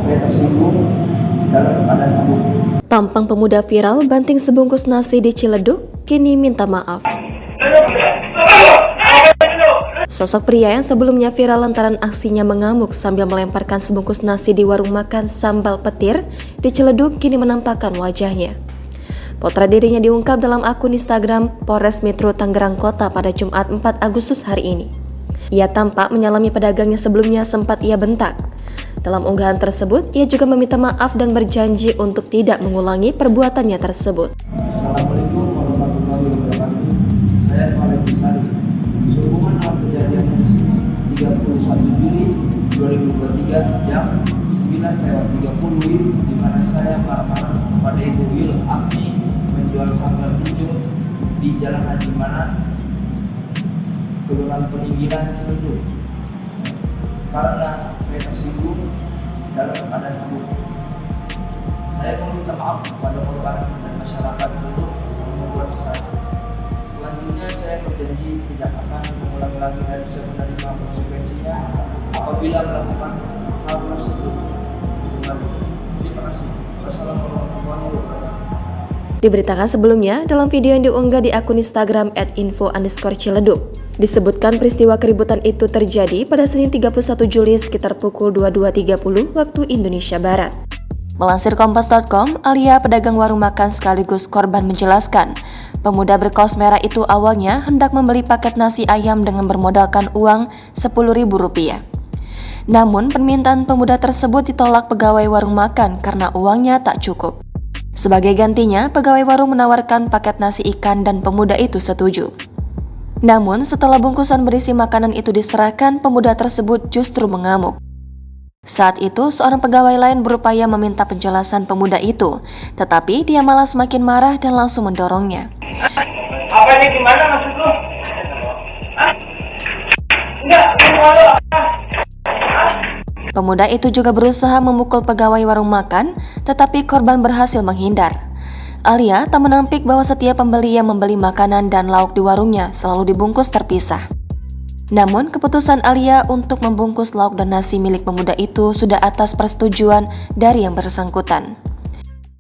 saya tersinggung dalam keadaan mabuk. Tampang pemuda viral banting sebungkus nasi di Ciledug, kini minta maaf. Sosok pria yang sebelumnya viral lantaran aksinya mengamuk sambil melemparkan sebungkus nasi di warung makan Sambal Petir di Ciledug kini menampakkan wajahnya. Potret dirinya diungkap dalam akun Instagram Polres Metro Tangerang Kota pada Jumat 4 Agustus hari ini. Ia tampak menyalami pedagangnya sebelumnya sempat ia bentak. Dalam unggahan tersebut, ia juga meminta maaf dan berjanji untuk tidak mengulangi perbuatannya tersebut. Assalamualaikum warahmatullahi wabarakatuh. Saya Khalid Besari. Sehubungan dengan kejadian yang 31 Juli 2023 jam 9:30 WIB, di mana saya marah-marah kepada Ibu Wil Afni menjual sambal hijau di Jalan Haji Mana, Kelurahan Peninggiran, Ciledug. Karena saya tersinggung dalam keadaan mabuk. Saya meminta maaf kepada korban dan masyarakat Ciledug yang membuat kesal. Selanjutnya saya berjanji tidak akan mengulangi lagi dan saya menerima konsekuensinya apabila melakukan hal tersebut. Terima kasih. Wassalamualaikum warahmatullahi wabarakatuh. Diberitakan sebelumnya dalam video yang diunggah di akun Instagram @info_ciledug. Disebutkan peristiwa keributan itu terjadi pada Senin 31 Juli sekitar pukul 22.30 waktu Indonesia Barat. Melansir Kompas.com, Alia, pedagang warung makan sekaligus korban, menjelaskan, pemuda berkaos merah itu awalnya hendak membeli paket nasi ayam dengan bermodalkan uang Rp10.000. Namun, permintaan pemuda tersebut ditolak pegawai warung makan karena uangnya tak cukup. Sebagai gantinya, pegawai warung menawarkan paket nasi ikan dan pemuda itu setuju. Namun, setelah bungkusan berisi makanan itu diserahkan, pemuda tersebut justru mengamuk. Saat itu, seorang pegawai lain berupaya meminta penjelasan pemuda itu, tetapi dia malah semakin marah dan langsung mendorongnya. Apa ini gimana maksud lu? Enggak, Pemuda itu juga berusaha memukul pegawai warung makan, tetapi korban berhasil menghindar. Alia tak menampik bahwa setiap pembeli yang membeli makanan dan lauk di warungnya selalu dibungkus terpisah. Namun, keputusan Alia untuk membungkus lauk dan nasi milik pemuda itu sudah atas persetujuan dari yang bersangkutan.